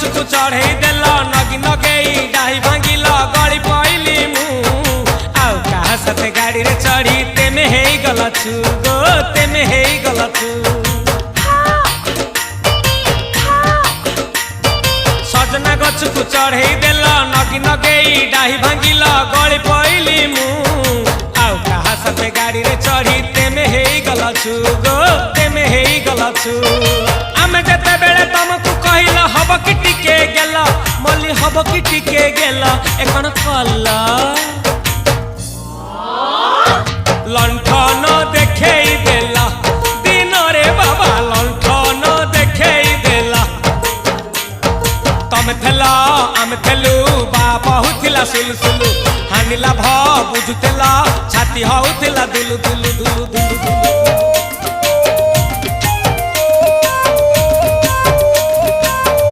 गछकु चढ़े देल नगी नगेई डाही भांगिल गली पइली मु आउ कहा साथे गाड़ी रे चढ़ी तेमे हेई गलछु गो तेमे हेई गलछु सजना गछकु चढ़े देल नगी नगेई डाही भांगिल गली पइली मु आउ कहा साथे गाड़ी रे चढ़ी तेमे हेई गलछु गो तेमे हेई गलछु आमे जते बेले तुमको कहिल हब कि टिके गेल मल्ली हब कि टिके गेल एकन कल लंठन देखेई देला दिन रे बाबा लंठन देखेई देला तमे थेला आमे थेलु बाबा हुथिला सुलसुलु हानिला भ बुझुतेला छाती हउथिला दुलु दुलु दुलु दुलु दुलु